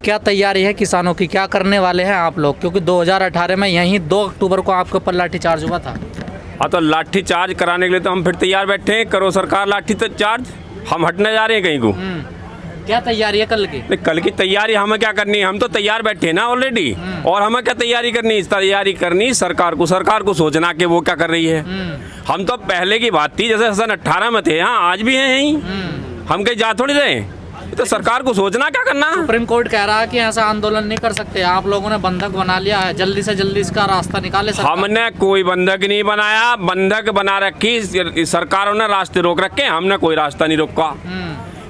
क्या तैयारी है किसानों की, क्या करने वाले हैं आप लोग? क्योंकि 2018 में यहीं 2 अक्टूबर को आपके ऊपर लाठीचार्ज हुआ था। हाँ, तो लाठी चार्ज कराने के लिए तो हम फिर तैयार बैठे हैं। करो सरकार लाठी तो चार्ज, हम हटने जा रहे हैं कहीं को? क्या तैयारी है कल की? नहीं, कल की तैयारी हमें क्या करनी है, हम तो तैयार बैठे हैं ना ऑलरेडी। और हमें क्या तैयारी करनी, तैयारी करनी सरकार को सोचना कि वो क्या कर रही है। हम तो पहले की बात थी, जैसे सन 18 में थे, हाँ आज भी हैं यहीं, हम कहीं जा थोड़ी रहे। तो सरकार को सोचना क्या करना। सुप्रीम कोर्ट कह रहा है कि ऐसा आंदोलन नहीं कर सकते, आप लोगों ने बंधक बना लिया है, जल्दी से जल्दी इसका रास्ता निकाले सरकार। हमने कोई बंधक नहीं बनाया, बंधक बना रखी सरकारों ने, रास्ते रोक रखे, हमने कोई रास्ता नहीं रोका।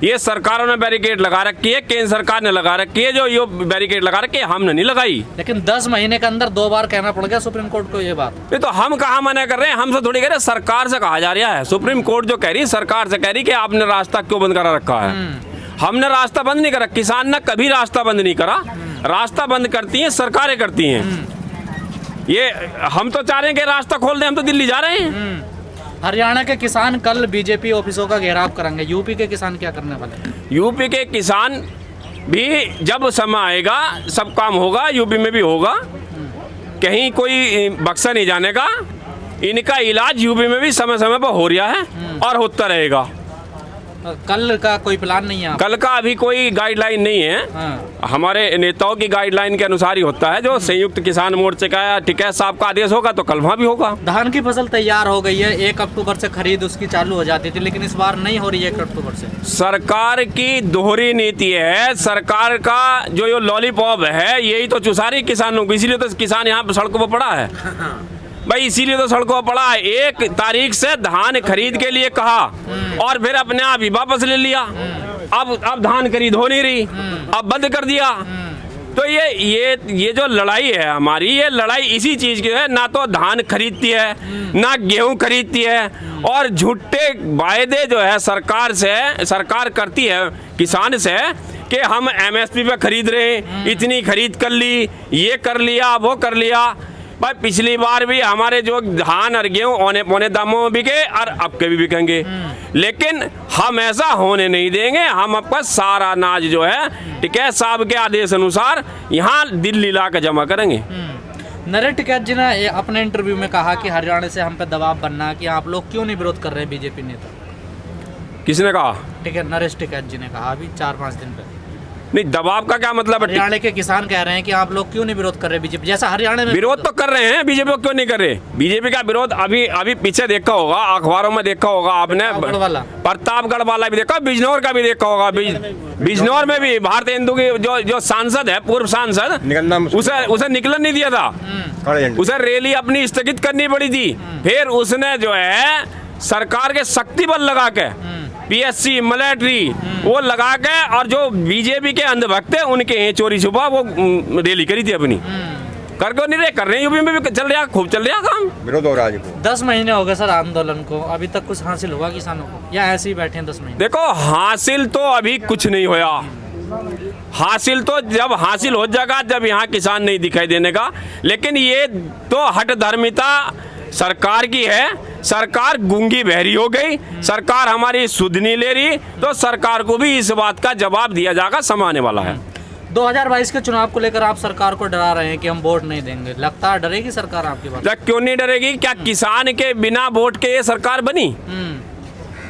ये सरकारों ने बैरिकेड लगा रखी है, केंद्र सरकार ने लगा रखी है, जो ये बैरिकेड लगा रखी है हमने नहीं लगाई। लेकिन 10 महीने के अंदर 2 बार कहना पड़ गया सुप्रीम कोर्ट को ये बात। ये तो हम कहाँ मना कर रहे हैं, हमसे थोड़ी कह रहे, सरकार से कहा जा रहा है। सुप्रीम कोर्ट जो कह रही है, सरकार से कह रही कि आपने रास्ता क्यों बंद करा रखा है। हमने रास्ता बंद नहीं करा, किसान ने कभी रास्ता बंद नहीं करा। रास्ता बंद करती हैं सरकारें करती हैं। ये हम तो चाह रहे हैं कि रास्ता खोल दें, हम तो दिल्ली जा रहे हैं। हरियाणा के किसान कल बीजेपी ऑफिसों का घेराव करेंगे, यूपी के किसान क्या करने वाले? यूपी के किसान भी जब समय आएगा सब काम होगा, यूपी में भी होगा, कहीं कोई बक्सा नहीं जाने का। इनका इलाज यूपी में भी समय समय पर हो रहा है और होता रहेगा। कल का कोई प्लान नहीं है? कल का अभी कोई गाइडलाइन नहीं है। हाँ। हमारे नेताओं की गाइडलाइन के अनुसार ही होता है। जो संयुक्त किसान मोर्चे का टिकैत साहब का आदेश होगा तो कल वहाँ भी होगा। धान की फसल तैयार हो गई है, 1 अक्टूबर से खरीद उसकी चालू हो जाती थी, लेकिन इस बार नहीं हो रही है 1 अक्टूबर से। सरकार की दोहरी नीति है। सरकार का जो ये लॉलीपॉप है यही तो चुसा रही किसानों को, इसीलिए तो किसान यहाँ सड़कों पर पड़ा है भाई, इसीलिए तो सड़कों पर पड़ा है। 1 तारीख से धान खरीद के लिए कहा और फिर अपने आप ही वापस ले लिया। अब धान खरीद हो नहीं रही, अब बंद कर दिया। तो ये जो लड़ाई है हमारी, ये लड़ाई इसी चीज की है। ना तो धान खरीदती है, ना गेहूं खरीदती है, और झूठे वायदे जो है सरकार करती है किसान से कि हम MSP पे खरीद रहे हैं, इतनी खरीद कर ली, ये कर लिया, वो कर लिया। भाई पिछली बार भी हमारे जो धान और गेहूं औने पौने दामों में बिके और अब के भी बिकेंगे, लेकिन हम ऐसा होने नहीं देंगे। हम आपका सारा अनाज जो है टिकैत साहब के आदेश अनुसार यहाँ दिल्ली ला कर जमा करेंगे। नरेश टिकैत जी ने अपने इंटरव्यू में कहा कि हरियाणा से हम पे दबाव बनना कि आप लोग क्यों नहीं विरोध कर रहे हैं बीजेपी नेता। किसने कहा? नरेश टिकैत जी ने कहा अभी 4-5 दिन पहले। नहीं, दबाव का क्या मतलब है? हरियाणा के किसान कह रहे हैं कि आप लोग क्यों नहीं विरोध कर रहे बीजेपी जैसा हरियाणा में? विरोध तो कर रहे हैं, बीजेपी को क्यों नहीं कर रहे? बीजेपी का विरोध अभी पीछे देखा होगा, अखबारों में देखा होगा आपने, प्रतापगढ़ वाला भी देखा, बिजनौर का भी देखा होगा। बिजनौर में भी भारत हिंदू की जो सांसद है, पूर्व सांसद, उसे निकलने नहीं दिया था, उसे रैली अपनी स्थगित करनी पड़ी थी। फिर उसने जो है सरकार के शक्ति बल लगा के PSC मिलिट्री वो लगा के, और जो बीजेपी के अंधभक्त है उनके चोरी छुपा वो रैली करी थी अपनी। करके नहीं रहे, कर रहे हैं। यूपी में भी चल रहा, खूब चल रहा काम, विरोध हो रहा है। 10 महीने हो गए सर आंदोलन को, अभी तक कुछ हासिल हुआ किसानों को या ऐसे ही बैठे हैं 10 महीने? देखो, हासिल तो अभी कुछ नहीं होया। हासिल तो जब हासिल हो जाएगा, जब यहाँ किसान नहीं दिखाई देने का। लेकिन ये तो हठ धर्मिता सरकार की है। सरकार गूंगी बहरी हो गई, सरकार हमारी सुध नहीं ले रही, तो सरकार को भी इस बात का जवाब दिया जाएगा, समाने वाला है। 2022 के चुनाव को लेकर आप सरकार को डरा रहे हैं कि हम वोट नहीं देंगे, लगता है डरेगी सरकार आपकी बात? क्यों नहीं डरेगी? क्या किसान के बिना वोट के ये सरकार बनी?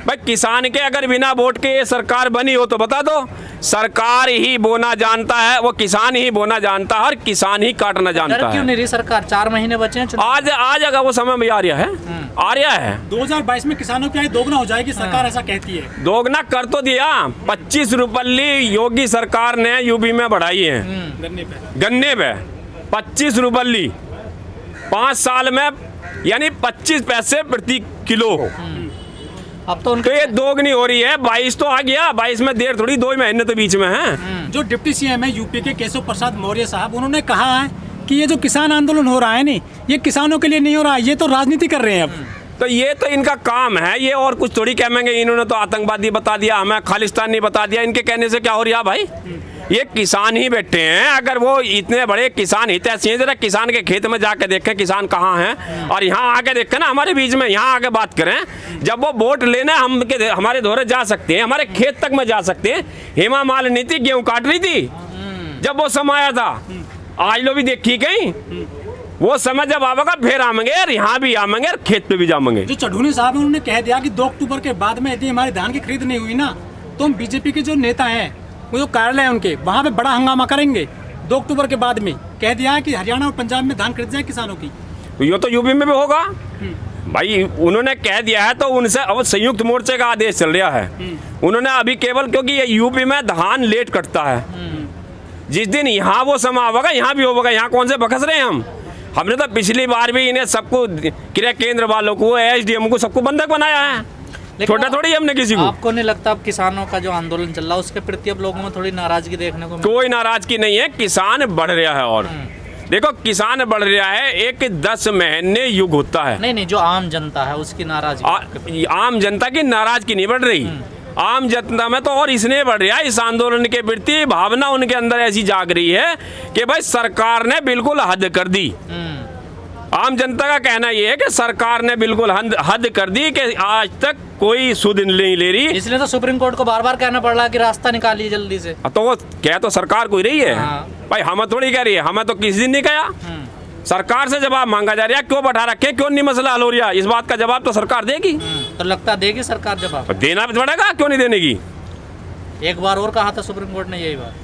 भाई किसान के अगर बिना वोट के ये सरकार बनी हो तो बता दो। सरकार ही बोना जानता है, वो किसान ही बोना जानता है और किसान ही काटना जानता है। क्यों नहीं रही सरकार? 4 महीने बचे हैं, आज अगर वो समय में आ रहा है 2022 में किसानों की आय दोगुना हो जाएगी, सरकार ऐसा कहती है। दोगुना कर तो दिया। 25 रुपये योगी सरकार ने यूपी में बढ़ाई है गन्ने पे 25 रुपये 5 साल में, यानी 25 पैसे प्रति किलो। अब तो ये दोगुनी हो रही है। 22 तो आ गया, 22 में देर थोड़ी, 2 महीने तो बीच में है। जो डिप्टी CM है यूपी के केशव प्रसाद मौर्य साहब, उन्होंने कहा है कि ये जो किसान आंदोलन हो रहा है नहीं, ये किसानों के लिए नहीं हो रहा है, ये तो राजनीति कर रहे हैं अब। तो ये तो इनका काम है, ये और कुछ थोड़ी कहेंगे। इन्होंने तो आतंकवादी बता दिया, हमें खालिस्तानी बता दिया। इनके कहने से क्या हो रहा भाई? ये किसान ही बैठे हैं। अगर वो इतने बड़े किसान हितैषी हैं, जरा किसान के खेत में जाके देखें किसान कहाँ हैं, और यहाँ आके देखें ना हमारे बीच में, यहाँ आके बात करें। जब वो वोट लेने हमारे दौरे जा सकते हैं, हमारे खेत तक में जा सकते हैं। हेमा मालिनी गेहूं काट रही थी, जब वो समय आया था, आज लो भी देखी कहीं वो समय जब आवेगा फिर आवेंगे यार, यहाँ भी आवेंगे और खेत पे भी जावेंगे। जो चढ़ूनी साहब उन्होंने कह दिया कि 2 अक्टूबर के बाद में यदि हमारी धान की खरीद नहीं हुई ना, तो हम बीजेपी के जो नेता हैं, वो जो कार्यालय है उनके, वहाँ पे बड़ा हंगामा करेंगे 2 अक्टूबर के बाद में। कह दिया है कि हरियाणा और पंजाब में धान खरीद जाए किसानों की। तो ये तो यूपी में भी होगा भाई, उन्होंने कह दिया है तो उनसे अब संयुक्त मोर्चे का आदेश चल रहा है। उन्होंने अभी केवल, क्योंकि ये यूपी में धान लेट कटता है, जिस दिन यहाँ वो समय होगा यहाँ भी होगा। यहाँ कौन से बखस रहे हैं हमने तो पिछली बार भी इन्हें सबको, क्रय केंद्र वालों को, एसडीएम को, सबको बंधक बनाया है। छोटा थोड़ी हमने किसी को। आपको नहीं लगता अब किसानों का जो आंदोलन चल रहा है उसके प्रति अब लोगों में थोड़ी नाराजगी देखने को कोई नाराजगी नहीं है, किसान बढ़ रहा है। और देखो किसान बढ़ रहा है, एक 10 महीने युग होता है। नहीं, जो आम जनता है उसकी नाराजगी, आम जनता की नाराजगी नहीं बढ़ रही, आम जनता में तो और इसने बढ़ रहा है। इस आंदोलन के प्रति भावना उनके अंदर ऐसी जाग रही है कि भाई सरकार ने बिल्कुल हद कर दी। आम जनता का कहना यह है कि सरकार ने बिल्कुल हद कर दी कि आज तक कोई सुध नहीं ले रही। इसलिए तो सुप्रीम कोर्ट को बार बार कहना पड़ रहा है कि रास्ता निकालिए जल्दी से। तो वो कह तो सरकार कोई रही है। हाँ। भाई हमें थोड़ी कह रही है, हमें तो किसी दिन नहीं कहा। सरकार से जवाब मांगा जा रहा है, क्यों बैठा रखे, क्यों नहीं मसला हल हो रहा, इस बात का जवाब तो सरकार देगी। तो लगता देगी सरकार जवाब, देना भी पड़ेगा, क्यों नहीं देने की। एक बार और कहा था सुप्रीम कोर्ट ने यही बात।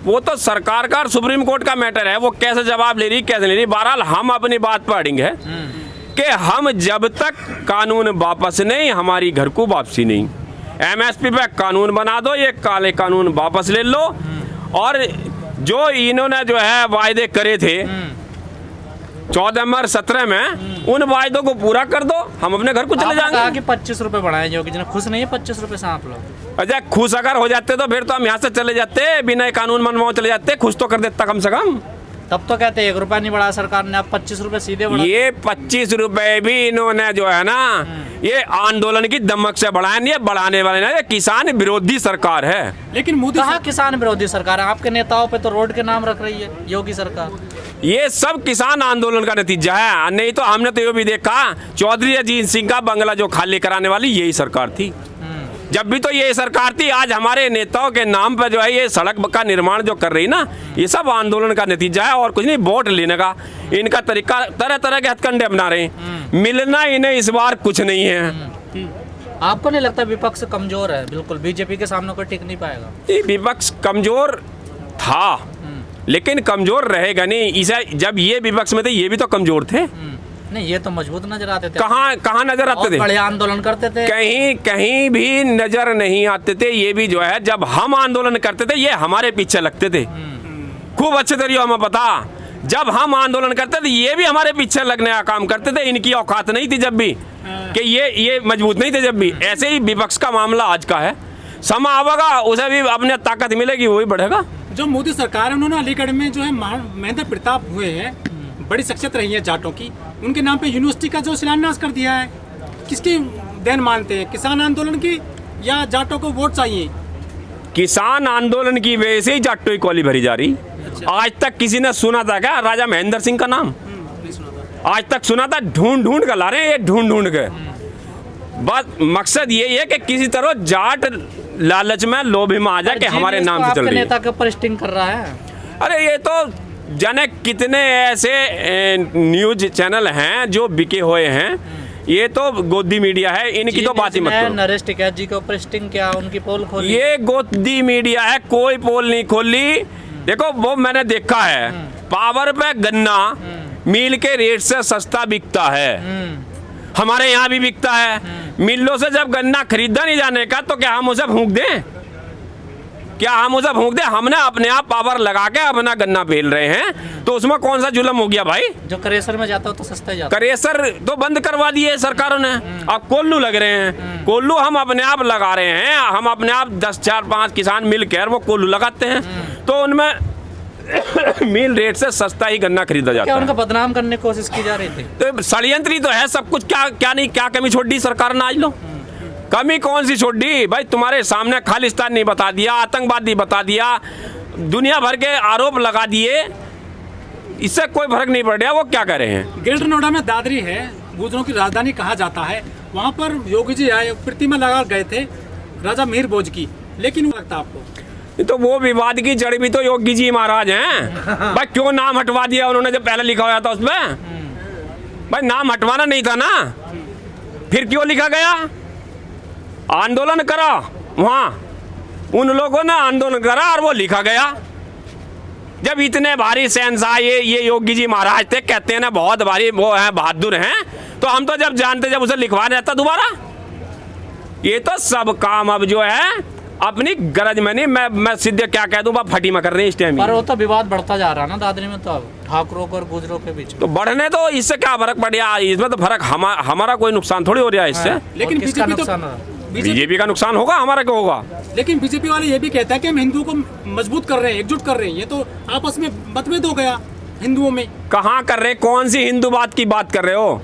वो तो सरकार का और सुप्रीम कोर्ट का मैटर है, वो कैसे जवाब ले रही कैसे नहीं ले रही। बहरहाल हम अपनी बात पर अड़िंग है कि हम जब तक कानून वापस नहीं, हमारी घर को वापसी नहीं। एमएसपी पे कानून बना दो, ये काले कानून वापस ले लो, और जो इन्होंने जो है वायदे करे थे 14 मार्च 17 में, उन वायदों को पूरा कर दो, हम अपने घर को चले जाएंगे। कहा कि 25 रुपए बढ़ाए, जो कि खुश नहीं है 25 रुपए से आप लोग। अच्छा खुश अगर हो जाते तो फिर तो हम यहाँ से चले जाते, बिना कानून मनवाओ चले जाते, खुश तो कर देता कम से कम। तब तो कहते 1 रुपया नहीं बढ़ाया सरकार ने, अब 25 रुपए सीधे बढ़ा। ये 25 रुपए भी इन्होंने जो है ना, ये आंदोलन की दमक से बढ़ाए, ये बढ़ाने वाले ना, ये किसान विरोधी सरकार है। लेकिन मोदी कहाँ किसान विरोधी सरकार है? आपके नेताओं पे तो रोड के नाम रख रही है योगी सरकार। ये सब किसान आंदोलन का नतीजा है। नहीं तो हमने तो ये भी देखा, चौधरी अजीत सिंह का बंगला जो खाली कराने वाली यही सरकार थी। जब भी तो ये सरकार थी, आज हमारे नेताओं के नाम पर जो है ये सड़क का निर्माण जो कर रही ना, ये सब आंदोलन का नतीजा है और कुछ नहीं। वोट लेने का इनका तरीका, तरह तरह के हथकंडे अपना रहे हैं। मिलना इन्हें इस बार कुछ नहीं है। आपको नहीं लगता विपक्ष कमजोर है? बिल्कुल बीजेपी के सामने कोई टिक नहीं पाएगा। ये विपक्ष कमजोर था, लेकिन कमजोर रहेगा नहीं। इसे जब ये विपक्ष में थे, ये भी तो कमजोर थे। नहीं, ये तो मजबूत नजर आते थे। कहाँ नजर आते थे? बड़े आंदोलन करते थे, कहीं भी नजर नहीं आते थे। ये भी जो है, जब हम आंदोलन करते थे ये हमारे पीछे लगते थे। खूब अच्छे तरीके हमें पता, जब हम आंदोलन करते थे ये भी हमारे पीछे लगने का काम करते थे। इनकी औकात नहीं थी जब भी, कि ये मजबूत नहीं थे जब भी। ऐसे ही विपक्ष का मामला आज का है। समय आवेगा, उसे भी अपने ताकत मिलेगी, वही बढ़ेगा। जो मोदी सरकार है, उन्होंने अलीगढ़ में जो है महेंद्र प्रताप हुए हैं, बड़ी शख्सियत रही है जाटों की, उनके नाम पे यूनिवर्सिटी का जो शिलान्यास कर दिया है। किसकी देन मानते हैं, किसान आंदोलन की या जाटों को वोट चाहिए? किसान आंदोलन की वजह से ही जाटों की कॉली भरी जा रही। आज तक किसी ने सुना था क्या राजा महेंद्र सिंह का नाम? नहीं सुना था। आज तक सुना था? ढूंढ कर ला रहे हैं ये, ढूंढ के। बस मकसद यही है कि किसी तरह जाट लालच में लोभ में आ जाए कि हमारे नाम से चल रही है। नेता के ऊपर स्टिंग कर रहा है। अरे ये तो जाने कितने ऐसे न्यूज चैनल हैं जो बिके हुए हैं। ये तो गोदी मीडिया है, इनकी तो बात ही मत करो। नरेश टिकैत जी के ऊपर स्टिंग क्या, उनकी पोल खोली? ये गोदी मीडिया है, कोई पोल नहीं खोली। देखो वो मैंने देखा है, पावर पे गन्ना मिल के रेट से सस्ता बिकता है। हमारे यहाँ भी बिकता है। मिलों से जब गन्ना खरीदा नहीं जाने का, तो क्या हम उसे फूंक दें? हमने अपने आप पावर लगा के अपना गन्ना बेल रहे हैं, तो उसमें कौन सा जुल्म हो गया भाई? जो क्रेशर में जाता हो तो सस्ता ही जाता है। क्रेशर तो बंद करवा दिए सरकारों ने, अब कोल्लू लग रहे हैं। कोल्लू हम अपने आप लगा रहे हैं, हम अपने आप 10 4 5 किसान मिलकर वो कोल्लू लगाते हैं, तो उनमें मिल रेट से सस्ता ही गन्ना खरीदा जाता है। उनका बदनाम करने की कोशिश की जा रही थी। तो षड्यंत्री तो है सब कुछ। क्या कमी छोड़ दी सरकार ने? आज लो कमी कौन सी छोड़ दी भाई? तुम्हारे सामने खालिस्तान नहीं बता दिया, आतंकवादी बता दिया, दुनिया भर के आरोप लगा दिए, इससे कोई फर्क नहीं पड़ रहा। वो क्या कर रहे हैं? ग्रेटर नोएडा में दादरी है, गुर्जरों की राजधानी कहा जाता है। वहाँ पर योगी जी आए, प्रतिमा लगा गए थे राजा मिहिर भोज की, लेकिन वो लगता आपको? तो वो विवाद की जड़ भी तो योगी जी महाराज हैं। भाई क्यों नाम हटवा दिया उन्होंने जब पहले लिखा हुआ था उसमें? भाई नाम हटवाना नहीं था ना, फिर क्यों लिखा गया? आंदोलन करा वहां, उन लोगों ने आंदोलन करा और वो लिखा गया। जब इतने भारी शहंशाह ये योगी जी महाराज थे, कहते हैं ना बहुत भारी वो है, बहादुर हैं, तो हम तो जब जानते जब उसे लिखवा रहता दोबारा। ये तो सब काम अब जो है अपनी गरज में नहीं, मैं सीधे क्या कह दूं, फटी में कर रहे हैं इस टाइम। पर वो तो विवाद बढ़ता जा रहा है ना दादरी में, तो अब ठाकुरों और गुजरों के बीच में। तो बढ़ने तो इससे क्या फर्क पड़ गया? इसमें तो फर्क हमारा कोई नुकसान थोड़ी हो रहा है इससे। लेकिन किसका बीजेपी नुकसान तो हो रहा है? बीजेपी का नुकसान होगा, हमारा क्यों होगा? लेकिन बीजेपी वाले ये भी कहता है कि हम हिंदुओं को मजबूत कर रहे हैं, एकजुट कर रहे हैं। ये तो आपस में मतभेद हो गया हिंदुओं में। कहाँ कर रहे? कौन सी हिंदू बात की बात कर रहे हो?